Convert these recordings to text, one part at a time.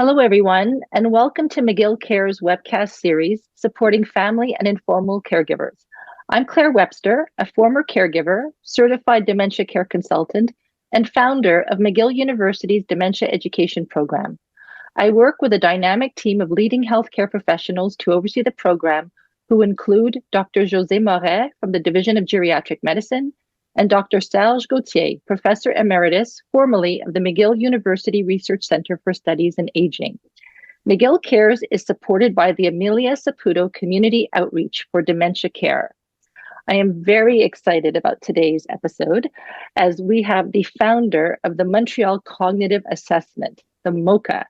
Hello, everyone, and welcome to McGill Cares webcast series supporting family and informal caregivers. I'm Claire Webster, a former caregiver, certified dementia care consultant, and founder of McGill University's Dementia Education Program. I work with a dynamic team of leading healthcare professionals to oversee the program, who include Dr. José Moret from the Division of Geriatric Medicine and Dr. Serge Gauthier, Professor Emeritus, formerly of the McGill University Research Center for Studies in Aging. McGill Cares is supported by the Amelia Saputo Community Outreach for Dementia Care. I am very excited about today's episode as we have the founder of the Montreal Cognitive Assessment, the MoCA.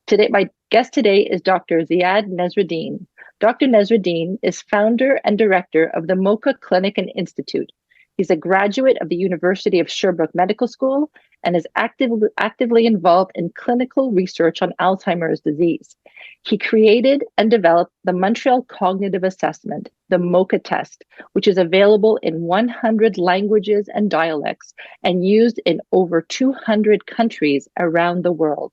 Today, my guest today is Dr. Ziad Nasreddine. Dr. Nasreddine is founder and director of the MoCA Clinic and Institute. He's a graduate of the University of Sherbrooke Medical School and is actively involved in clinical research on Alzheimer's disease. He created and developed the Montreal Cognitive Assessment, the MoCA test, which is available in 100 languages and dialects and used in over 200 countries around the world.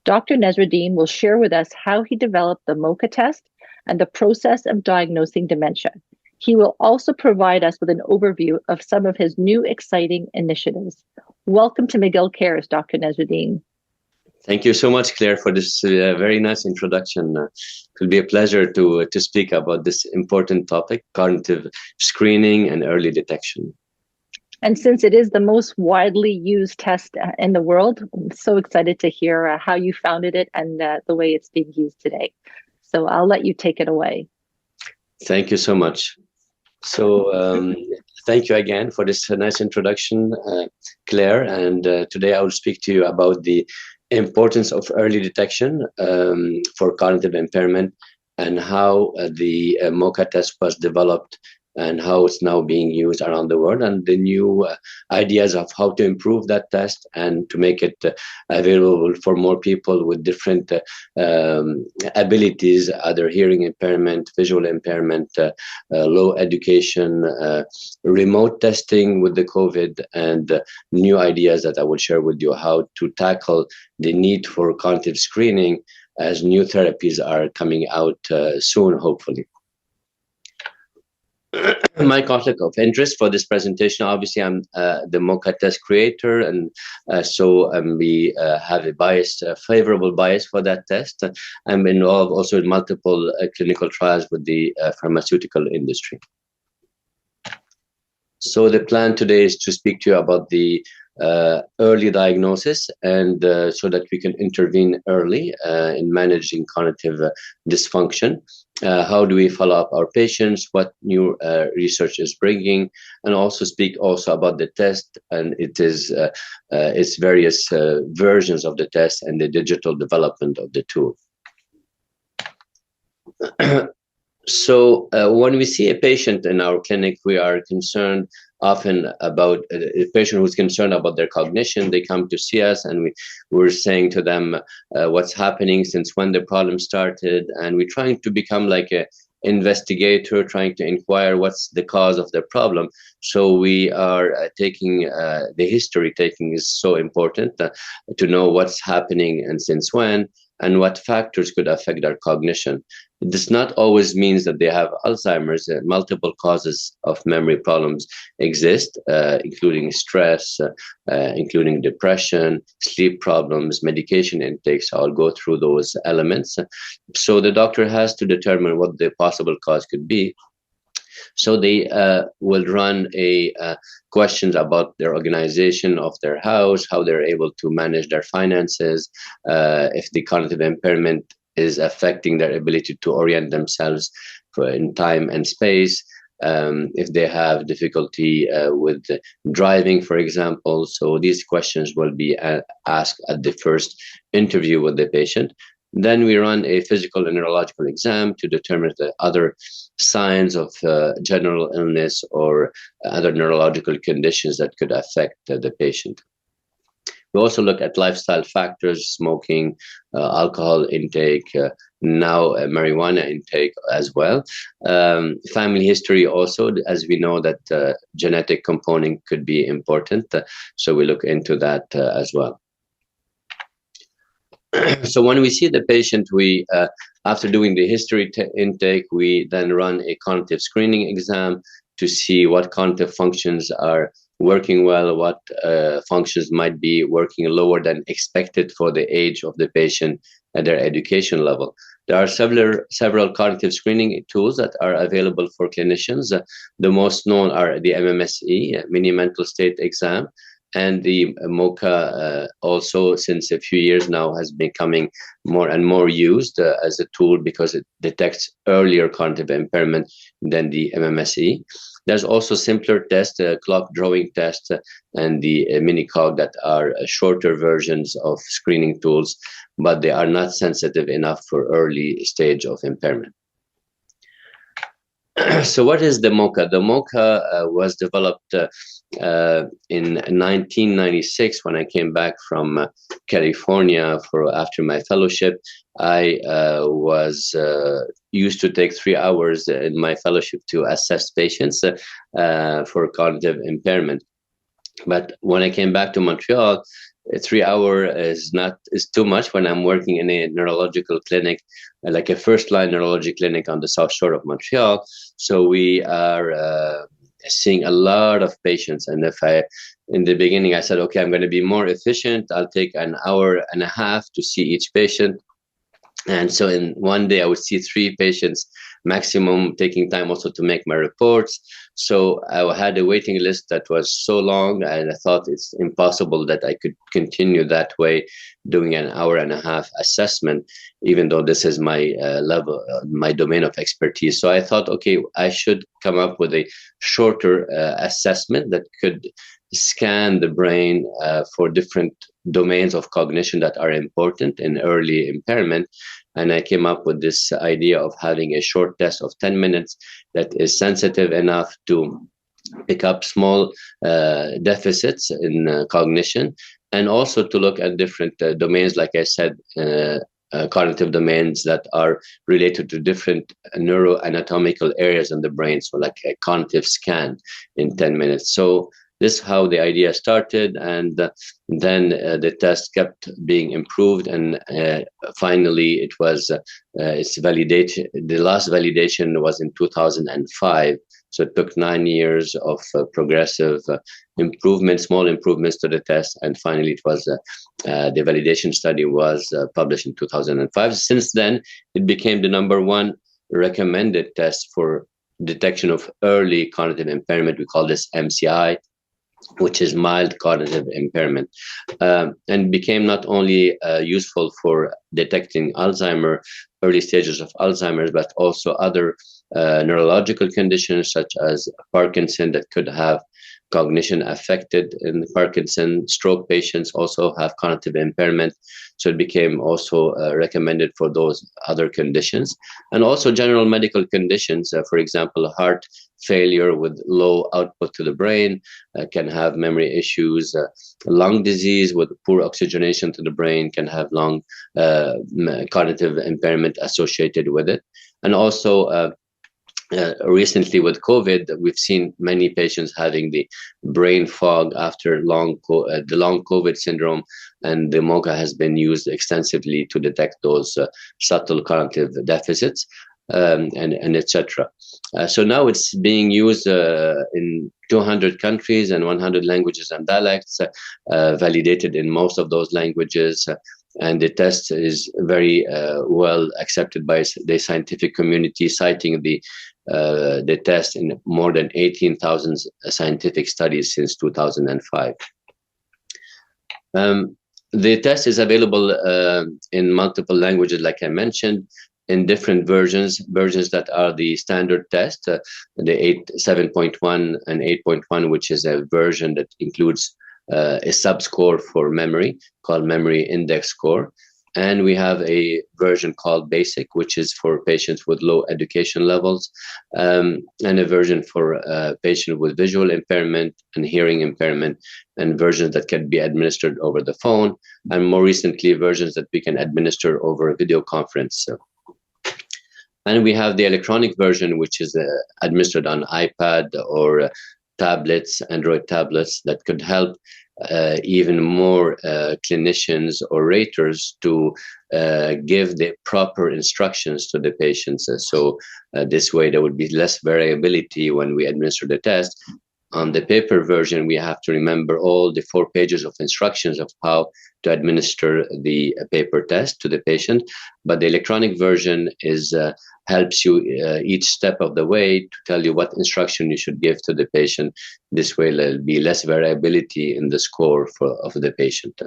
Dr. Nasreddine will share with us how he developed the MoCA test and the process of diagnosing dementia. He will also provide us with an overview of some of his new exciting initiatives. Welcome to McGill Cares, Dr. Nasreddine. Thank you so much, Claire, for this very nice introduction. It will be a pleasure to speak about this important topic, cognitive screening and early detection. And since it is the most widely used test in the world, I'm so excited to hear how you founded it and the way it's being used today. So I'll let you take it away. Thank you so much. So thank you again for this nice introduction, Claire. And today I will speak to you about the importance of early detection for cognitive impairment and how the MoCA test was developed and how it's now being used around the world, and the new ideas of how to improve that test and to make it available for more people with different abilities, either hearing impairment, visual impairment, low education, remote testing with the COVID, and new ideas that I will share with you how to tackle the need for cognitive screening as new therapies are coming out soon, hopefully. My conflict of interest for this presentation, obviously I'm the MoCA test creator, and so we have a bias, favorable bias for that test. I'm involved also in multiple clinical trials with the pharmaceutical industry. So the plan today is to speak to you about the early diagnosis, and so that we can intervene early in managing cognitive dysfunction. How do we follow up our patients, what new research is bringing, and also speak also about the test and its various versions of the test and the digital development of the tool. So when we see a patient in our clinic, we are concerned often about a patient who's concerned about their cognition. They come to see us and we're saying to them what's happening, since when the problem started, and we're trying to become like a investigator, trying to inquire what's the cause of the problem. So we are taking the history taking is so important to know what's happening and since when, and what factors could affect their cognition. This not always means that they have Alzheimer's. Multiple causes of memory problems exist, including stress, including depression, sleep problems, medication intakes. I'll go through those elements. So the doctor has to determine what the possible cause could be. So they will run questions about their organization of their house, how they're able to manage their finances, if the cognitive impairment is affecting their ability to orient themselves in time and space, if they have difficulty with driving, for example. So these questions will be asked at the first interview with the patient. Then we run a physical and neurological exam to determine the other signs of general illness or other neurological conditions that could affect the patient. We also look at lifestyle factors, smoking, alcohol intake, now marijuana intake as well. Family history also, as we know that genetic component could be important. So we look into that as well. So when we see the patient, we after doing the history intake, we then run a cognitive screening exam to see what cognitive functions are working well, what functions might be working lower than expected for the age of the patient and their education level. There are several cognitive screening tools that are available for clinicians. The most known are the MMSE, Mini Mental State Exam, and the MoCA also, since a few years now, has becoming more and more used as a tool because it detects earlier cognitive impairment than the MMSE. There's also simpler tests, clock drawing tests, and the mini-cog that are shorter versions of screening tools, but they are not sensitive enough for early stage of impairment. So what is the MoCA? The MoCA was developed in 1996 when I came back from California after my fellowship. I was used to take 3 hours in my fellowship to assess patients for cognitive impairment. But when I came back to Montreal, 3 hours is too much when I'm working in a neurological clinic, like a first-line neurology clinic on the South Shore of Montreal. So we are seeing a lot of patients. And in the beginning, I said, okay, I'm going to be more efficient. I'll take an hour and a half to see each patient. And so in one day, I would see 3 patients maximum, taking time also to make my reports. So I had a waiting list that was so long, and I thought it's impossible that I could continue that way, doing an hour and a half assessment, even though this is my level, my domain of expertise. So I thought, okay, I should come up with a shorter assessment that could scan the brain for different domains of cognition that are important in early impairment. And I came up with this idea of having a short test of 10 minutes that is sensitive enough to pick up small deficits in cognition, and also to look at different domains, like I said, cognitive domains that are related to different neuroanatomical areas in the brain. So like a cognitive scan in 10 minutes. So this is how the idea started, and then the test kept being improved, and finally it was its validation. The last validation was in 2005, so it took 9 years of progressive improvements, small improvements to the test, and finally it was the validation study was published in 2005. Since then, it became the #1 recommended test for detection of early cognitive impairment. We call this MCI, which is mild cognitive impairment, and became not only useful for detecting Alzheimer, early stages of Alzheimer's, but also other neurological conditions such as Parkinson that could have cognition affected in Parkinson. Stroke patients also have cognitive impairment, so it became also recommended for those other conditions, and also general medical conditions. For example, heart failure with low output to the brain can have memory issues. Lung disease with poor oxygenation to the brain can have long cognitive impairment associated with it. And also recently with COVID, we've seen many patients having the brain fog after the long COVID syndrome, and the MoCA has been used extensively to detect those subtle cognitive deficits, and etc. So now it's being used in 200 countries and 100 languages and dialects, validated in most of those languages. And the test is very well accepted by the scientific community, citing the test in more than 18,000 scientific studies since 2005. The test is available in multiple languages, like I mentioned, in different versions that are the standard test, the 7.1 and 8.1, which is a version that includes a subscore for memory called memory index score. And we have a version called basic, which is for patients with low education levels, and a version for patients with visual impairment and hearing impairment, and versions that can be administered over the phone, and more recently versions that we can administer over a video conference. And we have the electronic version, which is administered on iPad or tablets, Android tablets, that could help even more clinicians or raters to give the proper instructions to the patients. So this way there would be less variability when we administer the test. On the paper version, we have to remember all the 4 pages of instructions of how to administer the paper test to the patient. But the electronic version helps you each step of the way to tell you what instruction you should give to the patient. This way, there'll be less variability in the score of the patient.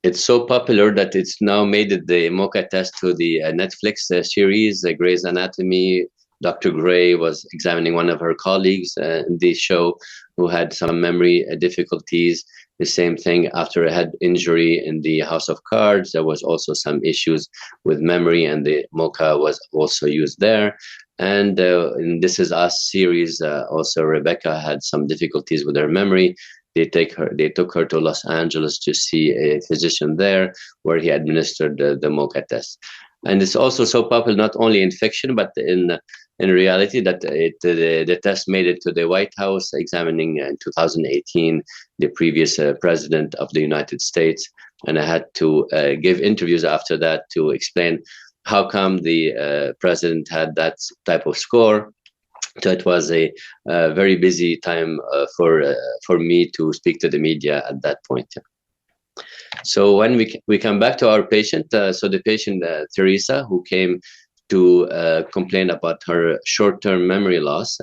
It's so popular that it's now made the MoCA test to the Netflix series, Grey's Anatomy. Dr. Gray was examining one of her colleagues in the show who had some memory difficulties. The same thing after a head injury in the House of Cards. There was also some issues with memory, and the MoCA was also used there. And in This Is Us series, also Rebecca had some difficulties with her memory. They took her to Los Angeles to see a physician there, where he administered the MoCA test. And it's also so popular not only in fiction but in reality that the test made it to the White House, examining in 2018 the previous president of the United States. And I had to give interviews after that to explain how come the president had that type of score. So it was a very busy time for me to speak to the media at that point. So when we come back to our patient, so the patient Teresa, who came to complain about her short-term memory loss.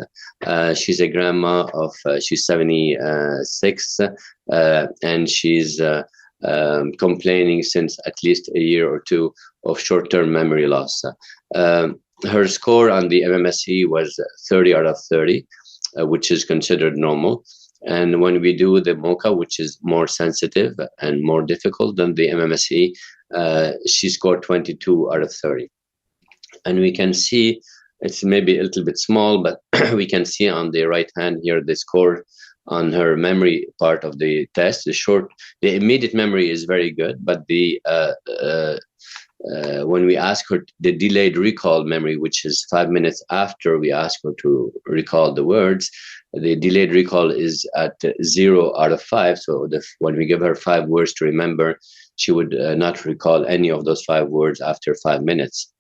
She's a grandma of, she's 76, and she's complaining since at least a year or two of short-term memory loss. Her score on the MMSE was 30 out of 30, which is considered normal. And when we do the MoCA, which is more sensitive and more difficult than the MMSE, she scored 22 out of 30. And we can see, it's maybe a little bit small, but we can see on the right hand here the score on her memory part of the test. The immediate memory is very good, but when we ask her the delayed recall memory, which is 5 minutes after we ask her to recall the words, the delayed recall is at 0 out of 5. So when we give her 5 words to remember, she would not recall any of those 5 words after 5 minutes.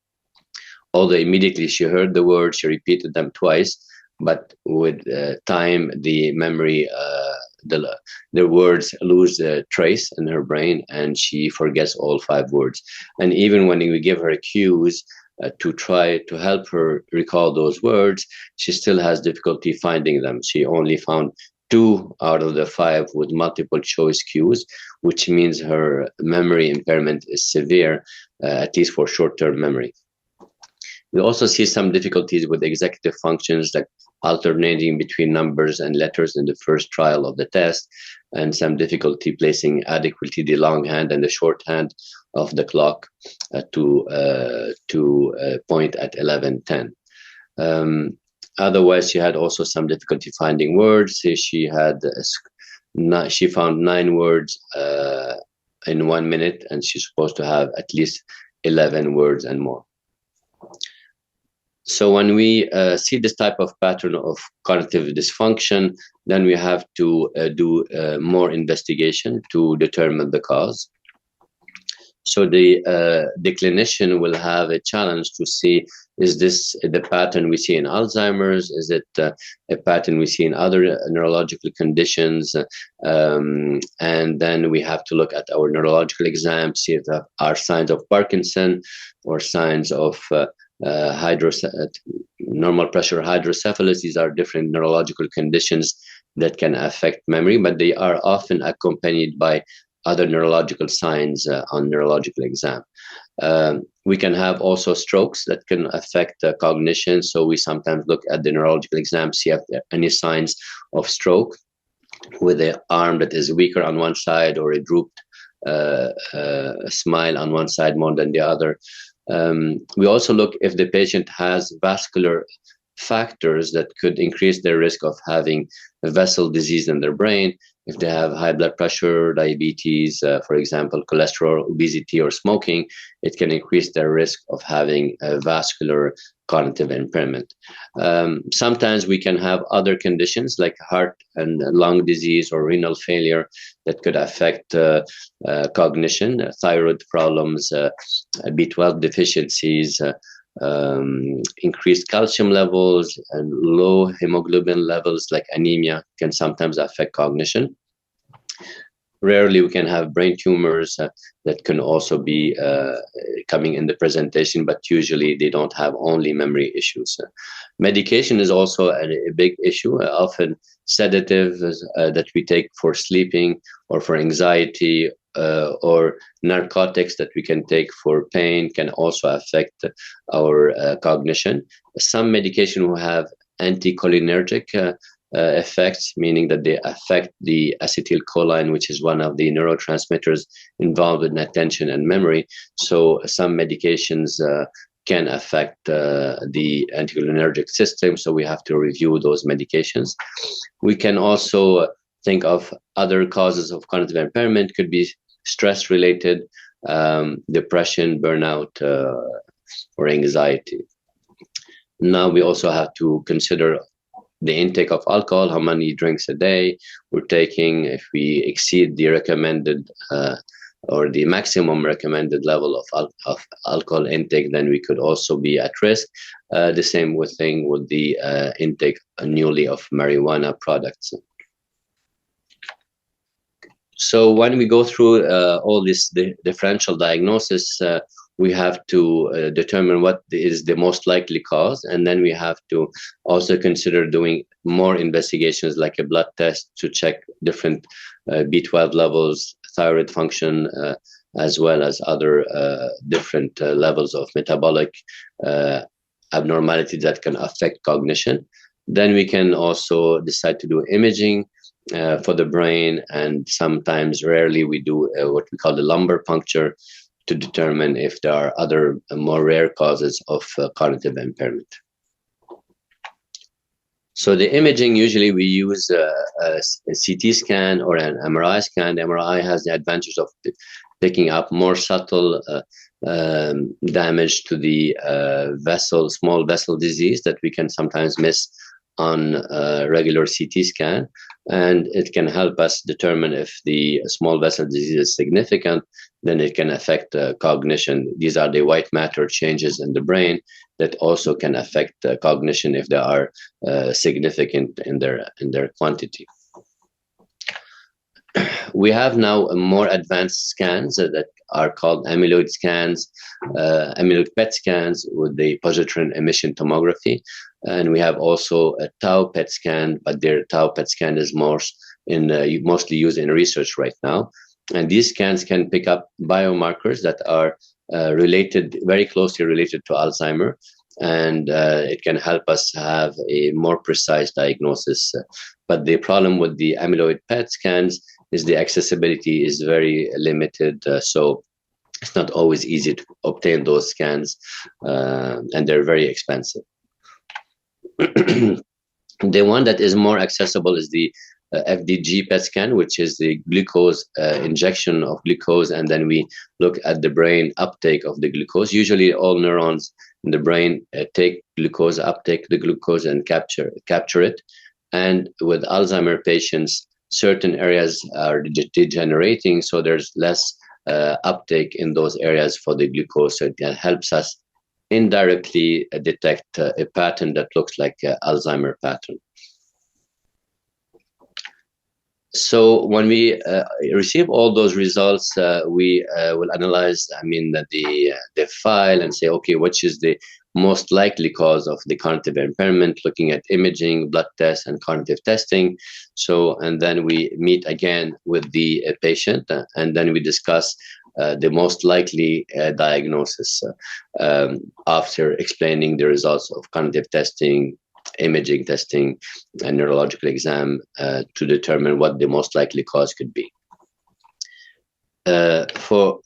Although immediately she heard the words, she repeated them twice, but with time, the memory, the words lose a trace in her brain, and she forgets all 5 words. And even when we give her cues to try to help her recall those words, she still has difficulty finding them. She only found 2 out of the 5 with multiple choice cues, which means her memory impairment is severe, at least for short-term memory. We also see some difficulties with executive functions, like alternating between numbers and letters in the first trial of the test, and some difficulty placing adequately the long hand and the short hand of the clock to point at 11:10. Otherwise, she had also some difficulty finding words. She found 9 words in 1 minute, and she's supposed to have at least 11 words and more. So when we see this type of pattern of cognitive dysfunction, then we have to do more investigation to determine the cause. So the clinician will have a challenge to see, is this the pattern we see in Alzheimer's? Is it a pattern we see in other neurological conditions? And then we have to look at our neurological exam, see if there are signs of Parkinson or signs of normal pressure hydrocephalus. These are different neurological conditions that can affect memory, but they are often accompanied by other neurological signs on neurological exam. We can have also strokes that can affect cognition. So we sometimes look at the neurological exam, see if there are any signs of stroke with an arm that is weaker on one side, or a drooped smile on one side more than the other. We also look if the patient has vascular factors that could increase their risk of having a vessel disease in their brain. If they have high blood pressure, diabetes, for example, cholesterol, obesity, or smoking, it can increase their risk of having a vascular cognitive impairment. Sometimes we can have other conditions like heart and lung disease or renal failure that could affect cognition, thyroid problems, B12 deficiencies, increased calcium levels, and low hemoglobin levels like anemia can sometimes affect cognition. Rarely we can have brain tumors that can also be coming in the presentation, but usually they don't have only memory issues. Medication is also a big issue. Often sedatives that we take for sleeping or for anxiety or narcotics that we can take for pain can also affect our cognition. Some medication will have anticholinergic effects, meaning that they affect the acetylcholine, which is one of the neurotransmitters involved in attention and memory. So some medications can affect the anticholinergic system, so we have to review those medications. We can also think of other causes of cognitive impairment. Could be stress related, depression, burnout, or anxiety. Now we also have to consider the intake of alcohol, how many drinks a day we're taking. If we exceed the recommended or the maximum recommended level of alcohol intake, then we could also be at risk. The same thing with the intake newly of marijuana products. So when we go through all this differential diagnosis, we have to determine what is the most likely cause, and then we have to also consider doing more investigations like a blood test to check different B12 levels, thyroid function, as well as other different levels of metabolic abnormalities that can affect cognition. Then we can also decide to do imaging for the brain, and sometimes, rarely, we do what we call the lumbar puncture to determine if there are other more rare causes of cognitive impairment. So the imaging, usually we use a CT scan or an MRI scan. The MRI has the advantage of picking up more subtle damage to the small vessel disease that we can sometimes miss on a regular CT scan. And it can help us determine if the small vessel disease is significant, then it can affect cognition. These are the white matter changes in the brain that also can affect cognition if they are significant in their quantity. We have now more advanced scans that are called amyloid scans, amyloid PET scans with the positron emission tomography. And we have also a tau PET scan, but their tau PET scan is mostly used in research right now. And these scans can pick up biomarkers that are very closely related to Alzheimer, and it can help us have a more precise diagnosis. But the problem with the amyloid PET scans is the accessibility is very limited, so it's not always easy to obtain those scans, and they're very expensive. The one that is more accessible is the FDG PET scan, which is the glucose injection of glucose, and then we look at the brain uptake of the glucose. Usually all neurons in the brain take uptake the glucose and capture it. And with Alzheimer patients, certain areas are degenerating, so there's less uptake in those areas for the glucose. So it helps us indirectly detect a pattern that looks like an Alzheimer pattern. So when we receive all those results, we will analyze, the file and say, okay, which is the most likely cause of the cognitive impairment, looking at imaging, blood tests, and cognitive testing. So, and then we meet again with the patient, and then we discuss the most likely diagnosis after explaining the results of cognitive testing, imaging testing, and neurological exam to determine what the most likely cause could be. For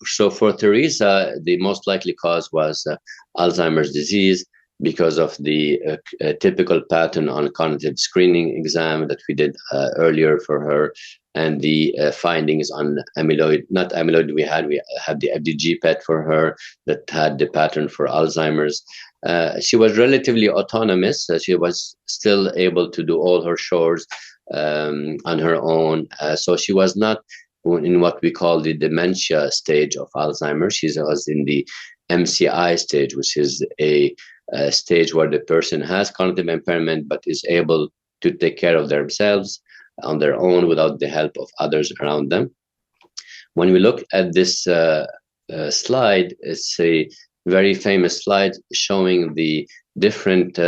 Teresa, the most likely cause was Alzheimer's disease, because of the typical pattern on cognitive screening exam that we did earlier for her, and the findings on amyloid, not amyloid, we had the FDG PET for her that had the pattern for Alzheimer's. She was relatively autonomous. She was still able to do all her chores on her own. So she was not in what we call the dementia stage of Alzheimer's. She was in the MCI stage, which is a stage where the person has cognitive impairment but is able to take care of themselves on their own without the help of others around them. When we look at this slide, it's a very famous slide showing the different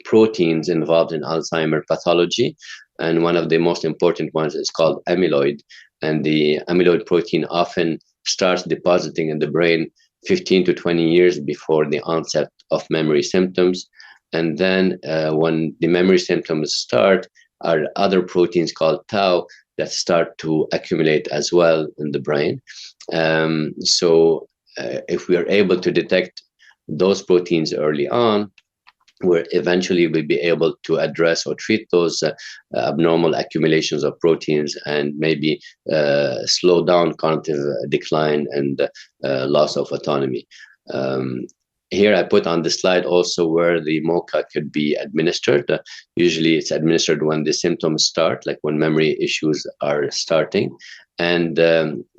proteins involved in Alzheimer pathology. And one of the most important ones is called amyloid. And the amyloid protein often starts depositing in the brain 15 to 20 years before the onset of memory symptoms. And then when the memory symptoms start, are other proteins called tau that start to accumulate as well in the brain. So if we are able to detect those proteins early on, where eventually we'll be able to address or treat those abnormal accumulations of proteins and maybe slow down cognitive decline and loss of autonomy. Here I put on the slide also where the MoCA could be administered. Usually it's administered when the symptoms start, like when memory issues are starting. And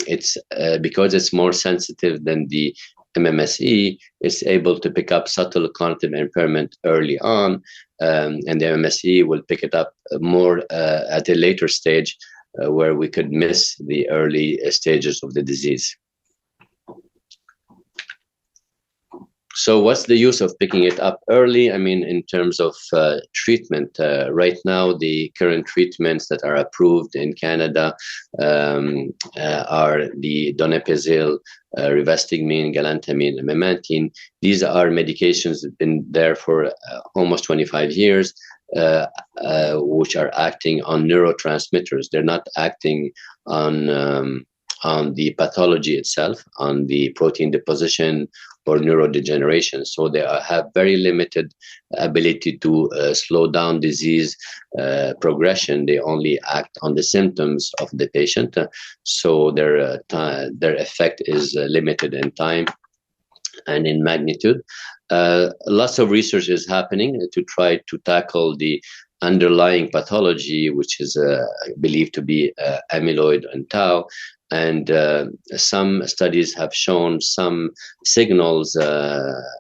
it's because it's more sensitive than the MMSE, is able to pick up subtle cognitive impairment early on, and the MMSE will pick it up more at a later stage where we could miss the early stages of the disease. So what's the use of picking it up early? I mean, in terms of treatment, right now, the current treatments that are approved in Canada are the donepezil, rivastigmine, galantamine, and memantine. These are medications that have been there for almost 25 years, which are acting on neurotransmitters. They're not acting on the pathology itself, on the protein deposition or neurodegeneration. So they have very limited ability to slow down disease progression. They only act on the symptoms of the patient. So their effect is limited in time and in magnitude. Lots of research is happening to try to tackle the underlying pathology, which is believed to be amyloid and tau. And some studies have shown some signals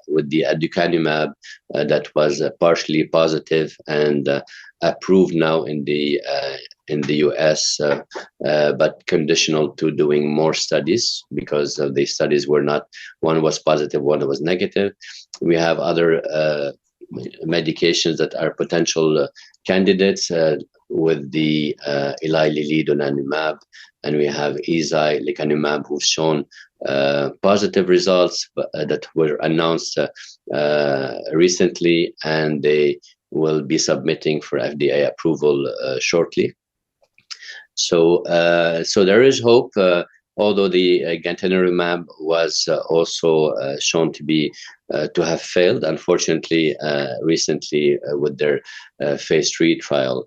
with the aducanumab that was partially positive and approved now in the US, but conditional to doing more studies because the studies were not, one was positive, one was negative. We have other medications that are potential candidates with the Eli Lilly donanemab, and we have Eisai lecanemab, who've shown positive results that were announced recently, and they will be submitting for FDA approval shortly. So there is hope. Although the gantenerumab was also shown to be to have failed, unfortunately, recently with their phase 3 trial.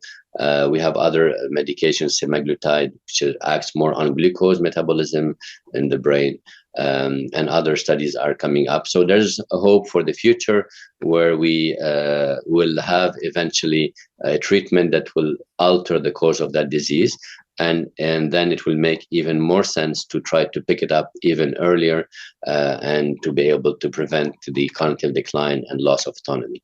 We have other medications, semaglutide, which acts more on glucose metabolism in the brain, and other studies are coming up. So there's a hope for the future where we will have eventually a treatment that will alter the course of that disease. And then it will make even more sense to try to pick it up even earlier and to be able to prevent the cognitive decline and loss of autonomy.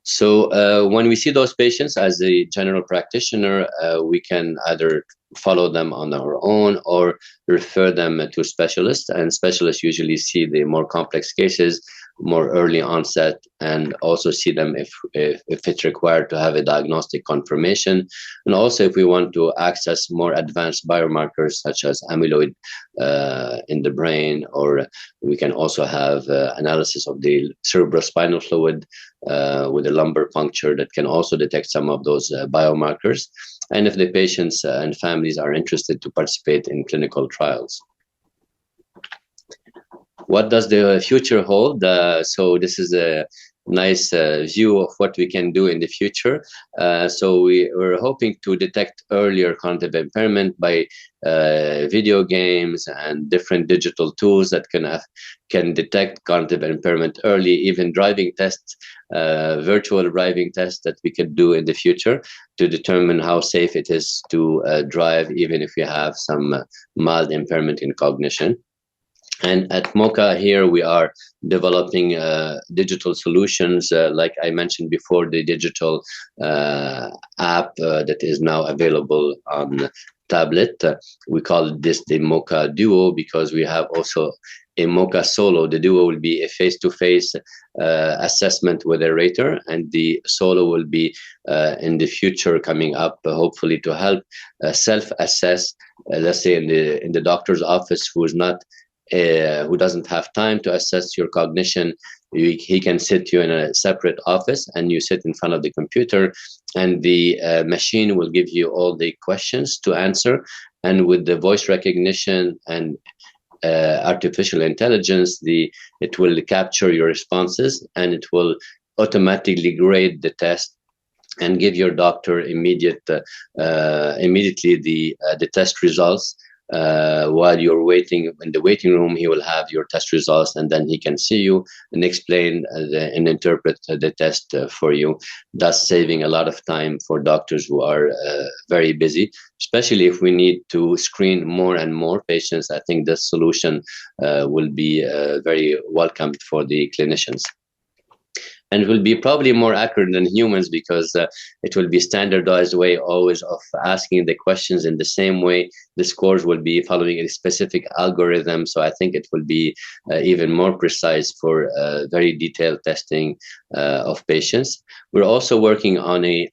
So when we see those patients as a general practitioner, we can either follow them on our own or refer them to specialists, and specialists usually see the more complex cases, more early onset, and also see them if it's required to have a diagnostic confirmation. And also if we want to access more advanced biomarkers such as amyloid in the brain, or we can also have analysis of the cerebrospinal fluid with a lumbar puncture that can also detect some of those biomarkers, and if the patients and families are interested to participate in clinical trials. What does the future hold? So this is a nice view of what we can do in the future. So we're hoping to detect earlier cognitive impairment by video games and different digital tools that can detect cognitive impairment early, even driving tests, virtual driving tests that we could do in the future to determine how safe it is to drive, even if you have some mild impairment in cognition. And at MoCA here, we are developing digital solutions, like I mentioned before, the digital app that is now available on tablet. We call this the MoCA Duo because we have also a MoCA Solo. The Duo will be a face-to-face assessment with a rater, and the Solo will be in the future coming up, hopefully to help self-assess. Let's say in the doctor's office who doesn't have time to assess your cognition, he can sit you in a separate office and you sit in front of the computer, and the machine will give you all the questions to answer. And with the voice recognition and artificial intelligence, it will capture your responses and it will automatically grade the test and give your doctor immediately the test results. While you're waiting in the waiting room, he will have your test results, and then he can see you and explain and interpret the test for you, thus saving a lot of time for doctors who are very busy, especially if we need to screen more and more patients. I think this solution will be very welcomed for the clinicians. And it will be probably more accurate than humans because it will be standardized way always of asking the questions in the same way. The scores will be following a specific algorithm. So I think it will be even more precise for very detailed testing of patients. We're also working on a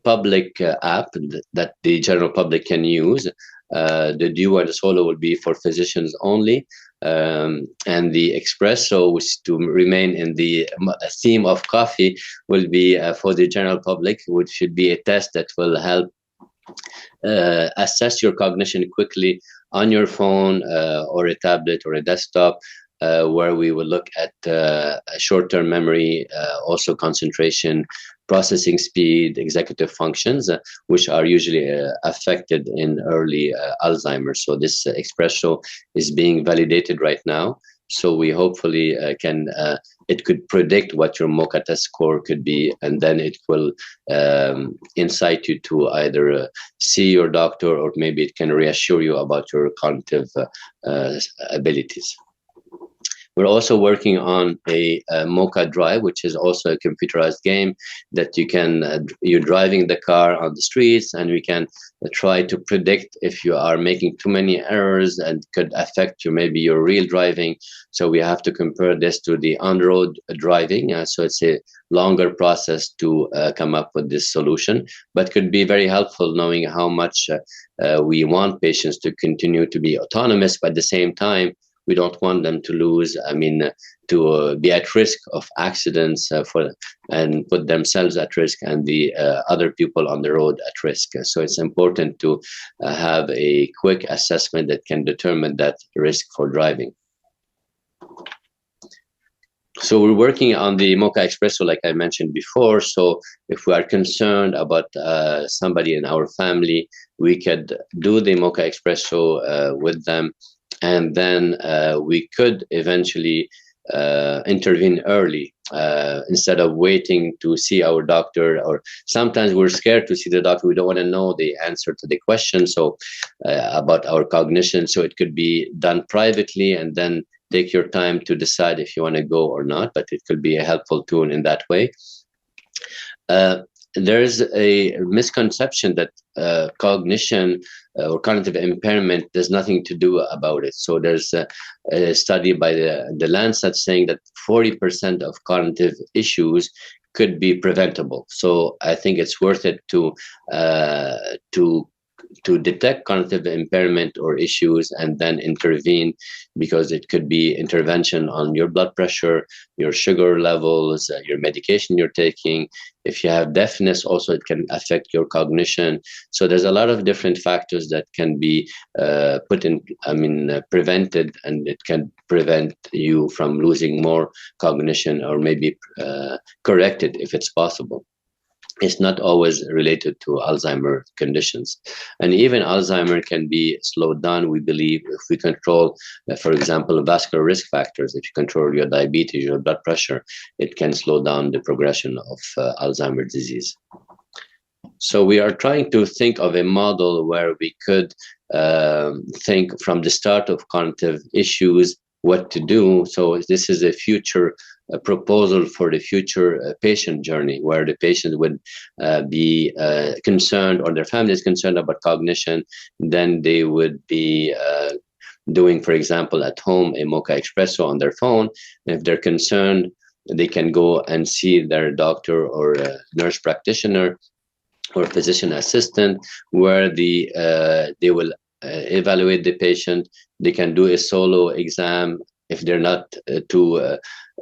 public app that the general public can use. The Duo and the Solo will be for physicians only. And the espresso, which to remain in the theme of coffee, will be for the general public, which should be a test that will help assess your cognition quickly on your phone or a tablet or a desktop, where we will look at short-term memory, also concentration, processing speed, executive functions, which are usually affected in early Alzheimer's. So this espresso is being validated right now. So we hopefully it could predict what your MoCA test score could be, and then it will incite you to either see your doctor, or maybe it can reassure you about your cognitive abilities. We're also working on a MoCA Drive, which is also a computerized game that you're driving the car on the streets, and we can try to predict if you are making too many errors and could affect maybe your real driving. So we have to compare this to the on-road driving. So it's a longer process to come up with this solution, but could be very helpful knowing how much we want patients to continue to be autonomous, but at the same time, we don't want them to to be at risk of accidents and put themselves at risk and the other people on the road at risk. So it's important to have a quick assessment that can determine that risk for driving. So we're working on the MoCA Espresso, like I mentioned before. So if we are concerned about somebody in our family, we could do the MoCA Espresso with them. And then we could eventually intervene early instead of waiting to see our doctor. Or sometimes we're scared to see the doctor. We don't want to know the answer to the question about our cognition. So it could be done privately, and then take your time to decide if you want to go or not. But it could be a helpful tool in that way. There's a misconception that cognition or cognitive impairment, there's nothing to do about it. So there's a study by the Lancet saying that 40% of cognitive issues could be preventable. So I think it's worth it to to detect cognitive impairment or issues and then intervene, because it could be intervention on your blood pressure, your sugar levels, your medication you're taking. If you have deafness, also it can affect your cognition. So there's a lot of different factors that can be prevented, and it can prevent you from losing more cognition, or maybe correct it if it's possible. It's not always related to Alzheimer conditions. And even Alzheimer can be slowed down, we believe, if we control, for example, vascular risk factors. If you control your diabetes, your blood pressure, it can slow down the progression of Alzheimer's disease. So we are trying to think of a model where we could think from the start of cognitive issues what to do. So this is a future proposal for the future patient journey, where the patient would be concerned, or their family is concerned about cognition. Then they would be doing, for example, at home, a MoCA Expresso on their phone. And if they're concerned, they can go and see their doctor or nurse practitioner or physician assistant, where they will evaluate the patient. They can do a solo exam if they're not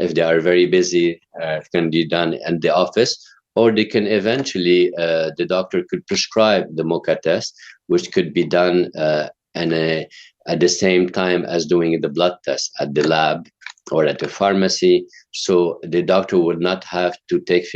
if they are very busy. It can be done in the office, or they can eventually, the doctor could prescribe the MoCA test, which could be done at the same time as doing the blood test at the lab or at the pharmacy. So the doctor would not have to take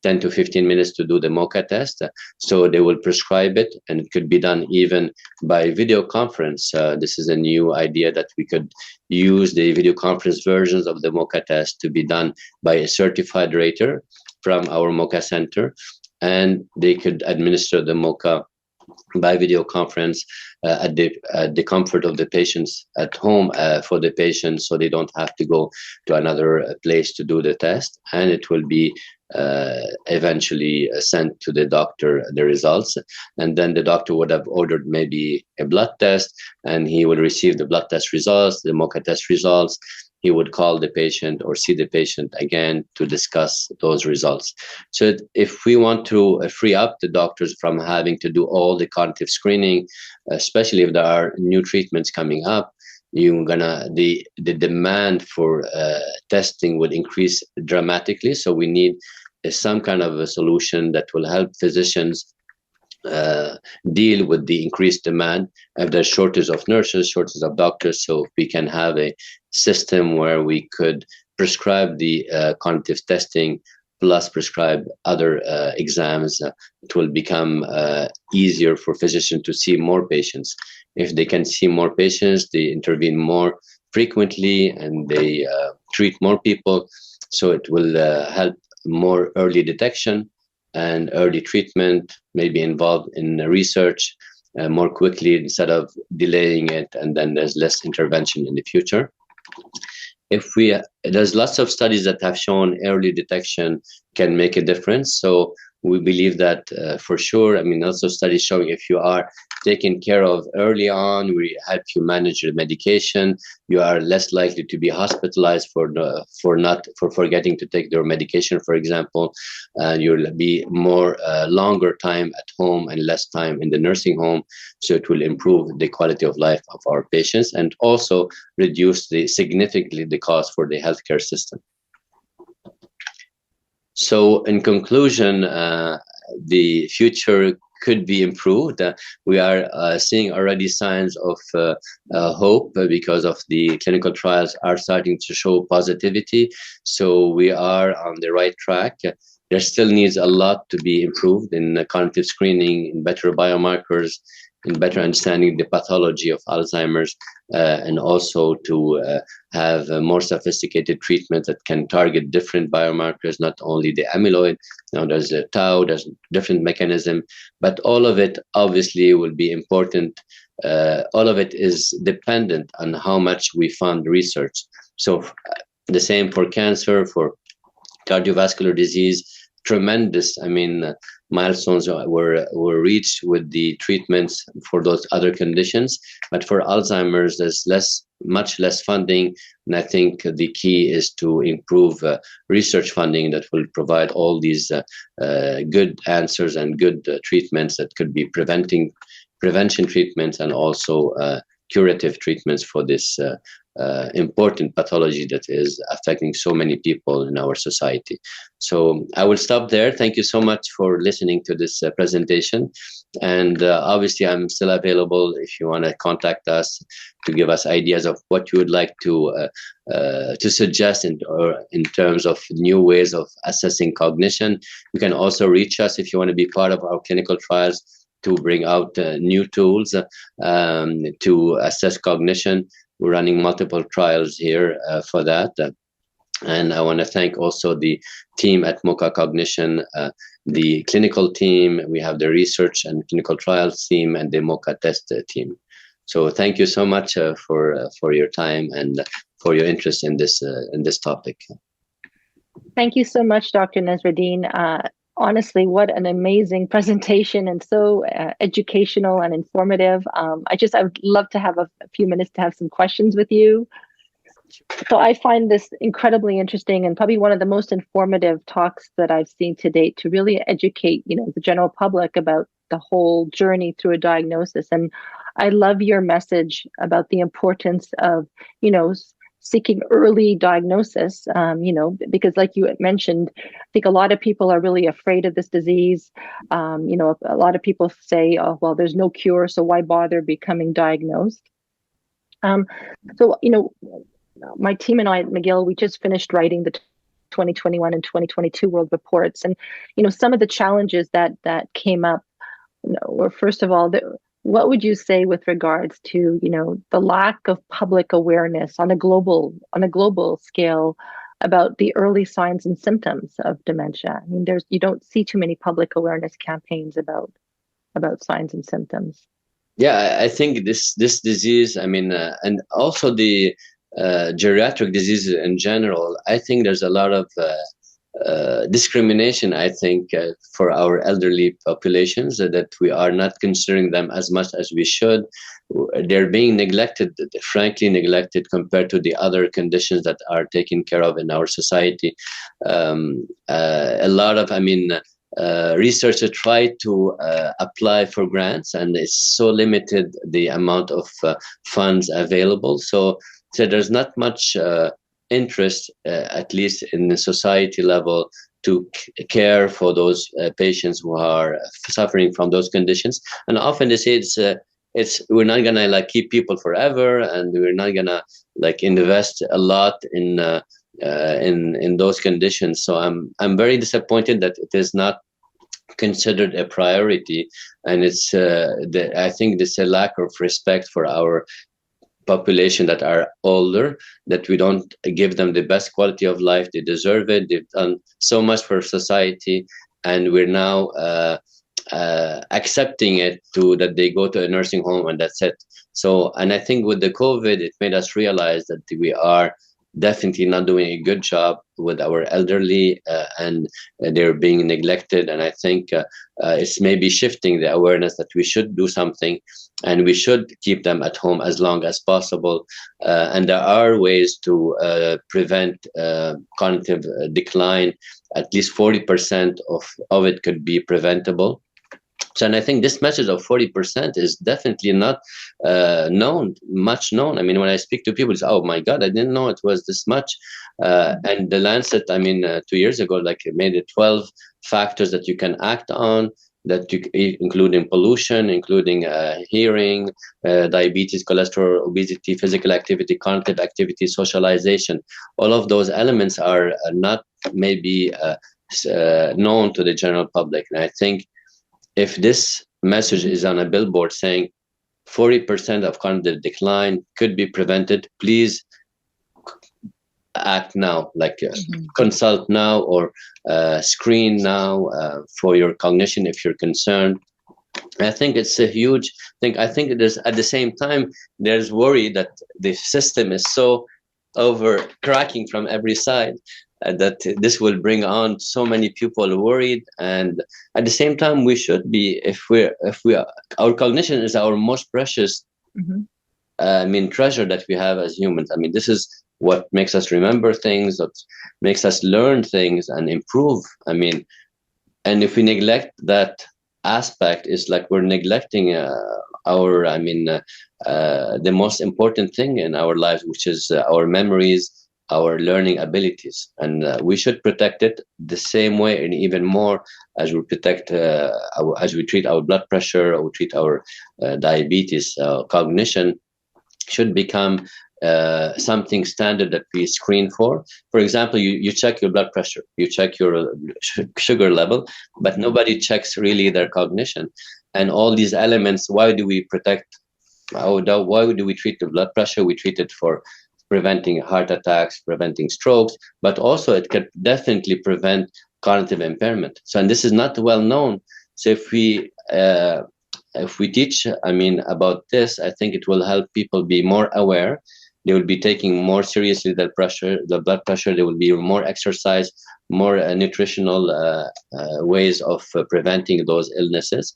10 to 15 minutes to do the MoCA test. So they will prescribe it, and it could be done even by video conference. This is a new idea, that we could use the video conference versions of the MoCA test to be done by a certified rater from our MoCA center, and they could administer the MoCA by video conference at the comfort of the patients at home for the patients, so they don't have to go to another place to do the test. And it will be eventually sent to the doctor, the results. And then the doctor would have ordered maybe a blood test, and he will receive the blood test results, the MoCA test results. He would call the patient or see the patient again to discuss those results. So if we want to free up the doctors from having to do all the cognitive screening, especially if there are new treatments coming up, the demand for testing would increase dramatically. So we need some kind of a solution that will help physicians deal with the increased demand. If there's shortage of nurses, shortage of doctors, so we can have a system where we could prescribe the cognitive testing plus prescribe other exams, it will become easier for physicians to see more patients. If they can see more patients, they intervene more frequently, and they treat more people. So it will help more early detection and early treatment, maybe involved in research more quickly instead of delaying it, and then there's less intervention in the future. There's lots of studies that have shown early detection can make a difference. So we believe that for sure. I mean, also studies showing if you are taken care of early on, we help you manage your medication, you are less likely to be hospitalized for forgetting to take your medication, for example. You'll be more longer time at home and less time in the nursing home. So it will improve the quality of life of our patients, and also reduce significantly the cost for the healthcare system. So in conclusion, the future could be improved. We are seeing already signs of hope, because of the clinical trials are starting to show positivity. So we are on the right track. There still needs a lot to be improved in cognitive screening, in better biomarkers, in better understanding the pathology of Alzheimer's, and also to have a more sophisticated treatment that can target different biomarkers, not only the amyloid. Now there's a tau, there's different mechanism, but all of it obviously will be important. All of it is dependent on how much we fund research. So the same for cancer, for cardiovascular disease, tremendous, milestones were reached with the treatments for those other conditions. But for Alzheimer's, there's much less funding. And I think the key is to improve research funding that will provide all these good answers and good treatments that could be prevention treatments and also curative treatments for this important pathology that is affecting so many people in our society. So I will stop there. Thank you so much for listening to this presentation. And obviously, I'm still available if you want to contact us to give us ideas of what you would like to suggest in terms of new ways of assessing cognition. You can also reach us if you want to be part of our clinical trials to bring out new tools to assess cognition. We're running multiple trials here for that. And I want to thank also the team at MoCA Cognition, the clinical team. We have the research and clinical trials team and the MoCA test team. So thank you so much for your time and for your interest in this topic. Thank you so much, Dr. Nasreddine. Honestly, what an amazing presentation and so educational and informative. I would love to have a few minutes to have some questions with you. So I find this incredibly interesting and probably one of the most informative talks that I've seen to date to really educate, the general public about the whole journey through a diagnosis. And I love your message about the importance of, seeking early diagnosis, because like you mentioned, I think a lot of people are really afraid of this disease. A lot of people say, oh, well, there's no cure, so why bother becoming diagnosed? My team and I at McGill, we just finished writing the 2021 and 2022 World Reports. And, some of the challenges that came up were, first of all, what would you say with regards to, the lack of public awareness on a global scale about the early signs and symptoms of dementia? You don't see too many public awareness campaigns about signs and symptoms. Yeah, I think this disease, and also the geriatric diseases in general, I think there's a lot of discrimination, I think, for our elderly populations, that we are not considering them as much as we should. They're being neglected, frankly neglected, compared to the other conditions that are taken care of in our society. A lot of, researchers try to apply for grants, and it's so limited the amount of funds available. So there's not much interest, at least in the society level, to care for those patients who are suffering from those conditions. And often they say it's we're not gonna keep people forever, and we're not gonna invest a lot in those conditions. So I'm very disappointed that it is not considered a priority, and it's I think there's a lack of respect for our population that are older, that we don't give them the best quality of life. They deserve it. They've done so much for society, and we're now accepting it that they go to a nursing home and that's it. So, and I think with the COVID, it made us realize that we are definitely not doing a good job with our elderly, and they're being neglected. And I think it's maybe shifting the awareness that we should do something, and we should keep them at home as long as possible. And there are ways to prevent cognitive decline. At least 40% of it could be preventable. So, and I think this message of 40% is definitely not much known. I mean, when I speak to people, it's, oh my God, I didn't know it was this much. And the Lancet, 2 years ago, made it 12 factors that you can act on, including pollution, including hearing, diabetes, cholesterol, obesity, physical activity, cognitive activity, socialization. All of those elements are not maybe known to the general public. And I think if this message is on a billboard saying 40% of cognitive decline could be prevented, please act now, consult now or screen now for your cognition if you're concerned. I think it's a huge thing. I think there's, at the same time, there's worry that the system is so over cracking from every side. that this will bring on so many people worried. And at the same time, we should be, our cognition is our most precious, treasure that we have as humans. This is what makes us remember things, what makes us learn things and improve. And if we neglect that aspect, it's like we're neglecting the most important thing in our lives, which is our memories, our learning abilities. And we should protect it the same way and even more as we protect, as we treat our blood pressure or we treat our diabetes. Cognition should become something standard that we screen for. For example, you check your blood pressure, you check your sugar level, but nobody checks really their cognition. And all these elements, why do we protect? Why do we treat the blood pressure? We treat it for preventing heart attacks, preventing strokes, but also it could definitely prevent cognitive impairment. So, and this is not well known. So if we teach, about this, I think it will help people be more aware. They will be taking more seriously their pressure, the blood pressure. There will be more exercise, more nutritional ways of preventing those illnesses,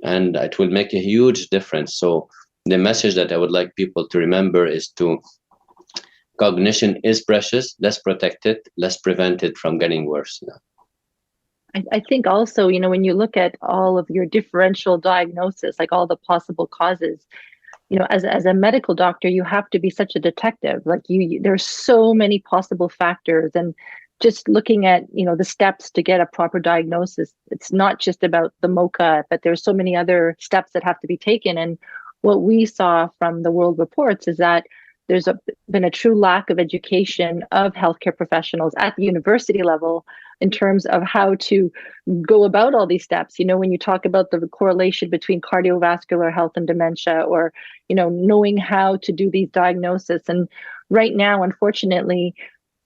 and it will make a huge difference. So the message that I would like people to remember is cognition is precious. Let's protect it. Let's prevent it from getting worse. I think also, when you look at all of your differential diagnosis, like all the possible causes, as a medical doctor, you have to be such a detective. Like there's so many possible factors, and just looking at, the steps to get a proper diagnosis, it's not just about the MoCA, but there's so many other steps that have to be taken. And what we saw from the world reports is that there's been a true lack of education of healthcare professionals at the university level in terms of how to go about all these steps. When you talk about the correlation between cardiovascular health and dementia, or, knowing how to do these diagnoses. And right now, unfortunately,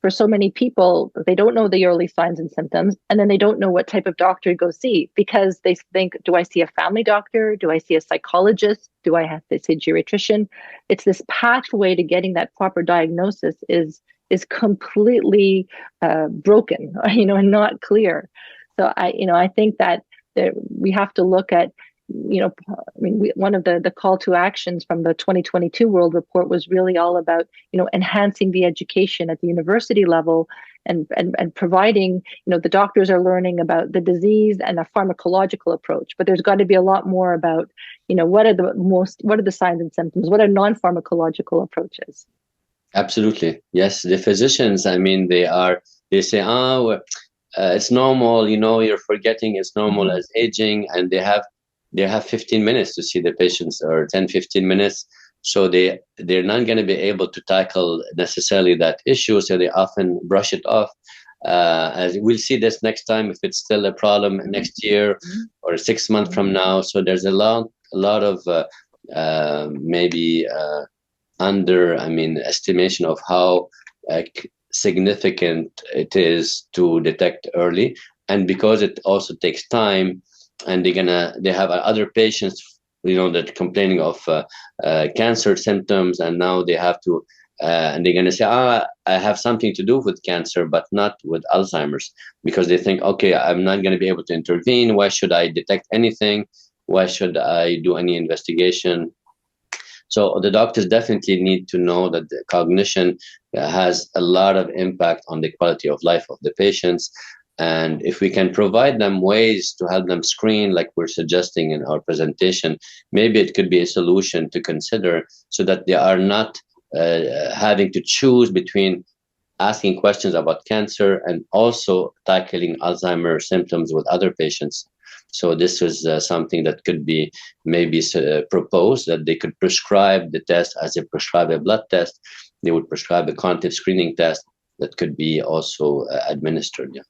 for so many people, they don't know the early signs and symptoms, and then they don't know what type of doctor to go see, because they think, do I see a family doctor? Do I see a psychologist? Do I have to see a geriatrician? It's this pathway to getting that proper diagnosis is completely broken, and not clear. So I think that we have to look at, one of the call to actions from the 2022 World Report was really all about, enhancing the education at the university level, and providing, the doctors are learning about the disease and a pharmacological approach, but there's got to be a lot more about, what are the signs and symptoms, what are non-pharmacological approaches. Absolutely. Yes. The physicians, they say, it's normal, you're forgetting, it's normal as aging, and they have 15 minutes to see the patients, or 10-15 minutes. So they're not going to be able to tackle necessarily that issue. So they often brush it off. As we'll see this next time, if it's still a problem next year or 6 months from now. So there's a lot of estimation of how significant it is to detect early. And because it also takes time, and they have other patients, that complaining of cancer symptoms, and now they have to, and they're gonna say, I have something to do with cancer, but not with Alzheimer's, because they think, okay, I'm not going to be able to intervene. Why should I detect anything? Why should I do any investigation? So the doctors definitely need to know that the cognition has a lot of impact on the quality of life of the patients. And if we can provide them ways to help them screen, like we're suggesting in our presentation, maybe it could be a solution to consider, so that they are not having to choose between asking questions about cancer and also tackling Alzheimer's symptoms with other patients. So this is something that could be maybe proposed, that they could prescribe the test as they prescribe a blood test. They would prescribe a cognitive screening test that could be also administered. Yeah.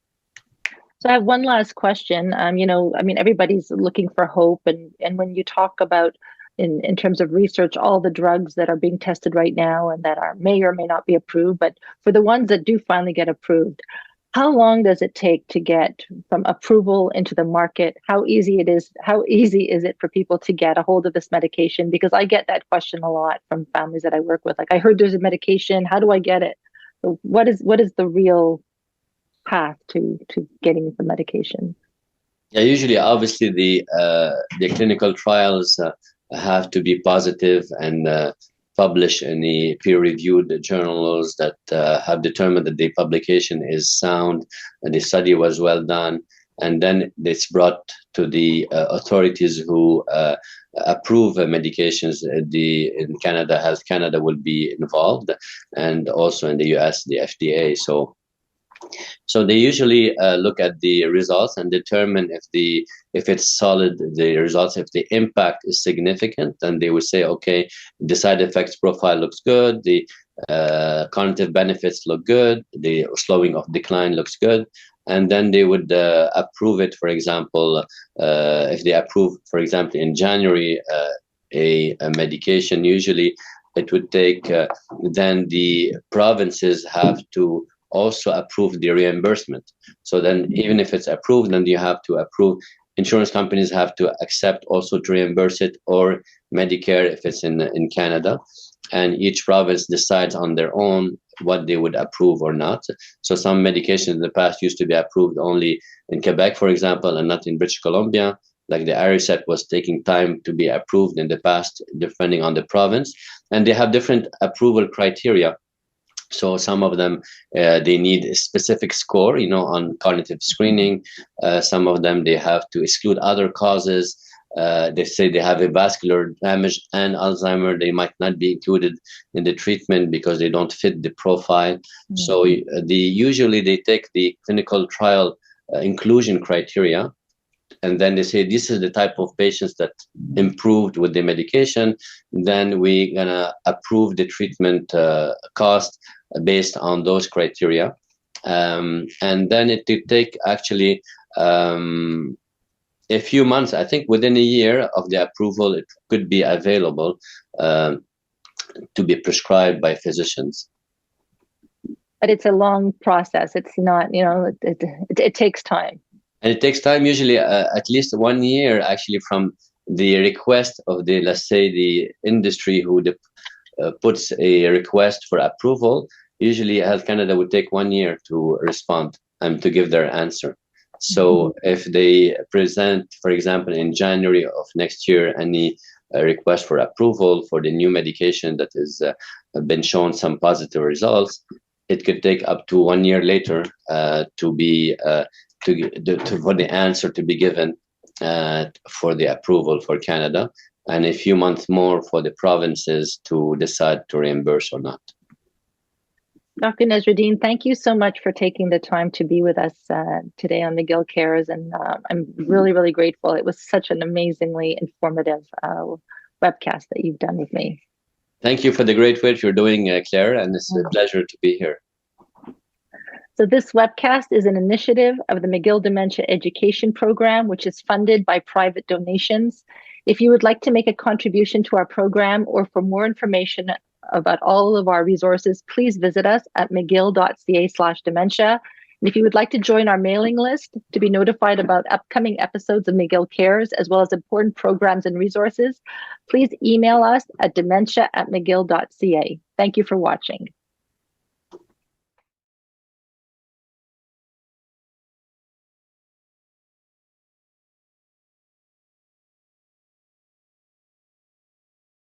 So I have one last question. Everybody's looking for hope, and when you talk about in terms of research, all the drugs that are being tested right now and that may or may not be approved, but for the ones that do finally get approved, how long does it take to get from approval into the market? How easy is it for people to get a hold of this medication? Because I get that question a lot from families that I work with. Like, I heard there's a medication. How do I get it? So what is the real path to getting the medication? Yeah, usually, obviously, the clinical trials have to be positive and publish in the peer-reviewed journals that have determined that the publication is sound and the study was well done, and then it's brought to the authorities who approve medications. In Canada, Health Canada will be involved, and also in the US, the FDA. So they usually look at the results and determine if it's solid, the results, if the impact is significant, then they would say, okay, the side effects profile looks good, the cognitive benefits look good, the slowing of decline looks good, and then they would approve it. For example, if they approve, for example, in January, a medication, usually it would take, then the provinces have to also approve the reimbursement. So then even if it's approved, then you have to approve, insurance companies have to accept also to reimburse it, or Medicare if it's in Canada, and each province decides on their own what they would approve or not. So some medications in the past used to be approved only in Quebec, for example, and not in British Columbia. Like the Aricept was taking time to be approved in the past, depending on the province, and they have different approval criteria. So some of them, they need a specific score, on cognitive screening. Some of them, they have to exclude other causes. They say they have a vascular damage and Alzheimer. They might not be included in the treatment because they don't fit the profile. Mm-hmm. So usually they take the clinical trial inclusion criteria, and then they say this is the type of patients that improved with the medication. Then we're gonna approve the treatment cost based on those criteria, and then it could take actually a few months. I think within a year of the approval, it could be available to be prescribed by physicians. But it's a long process. It's not, it takes time. And it takes time, usually at least 1 year, actually, from the request of the, let's say, the industry who puts a request for approval. Usually Health Canada would take 1 year to respond and to give their answer. So if they present, for example, in January of next year, any request for approval for the new medication that has been shown some positive results, it could take up to 1 year later for the answer to be given for the approval for Canada, and a few months more for the provinces to decide to reimburse or not. Dr. Nasreddine, thank you so much for taking the time to be with us today on McGill Cares, and I'm really, really grateful. It was such an amazingly informative webcast that you've done with me. Thank you for the great work you're doing, Claire, and it's a pleasure to be here. So this webcast is an initiative of the McGill Dementia Education Program, which is funded by private donations. If you would like to make a contribution to our program, or for more information about all of our resources, please visit us at mcgill.ca/dementia. And if you would like to join our mailing list to be notified about upcoming episodes of McGill Cares, as well as important programs and resources, please email us at dementia@mcgill.ca. Thank you for watching.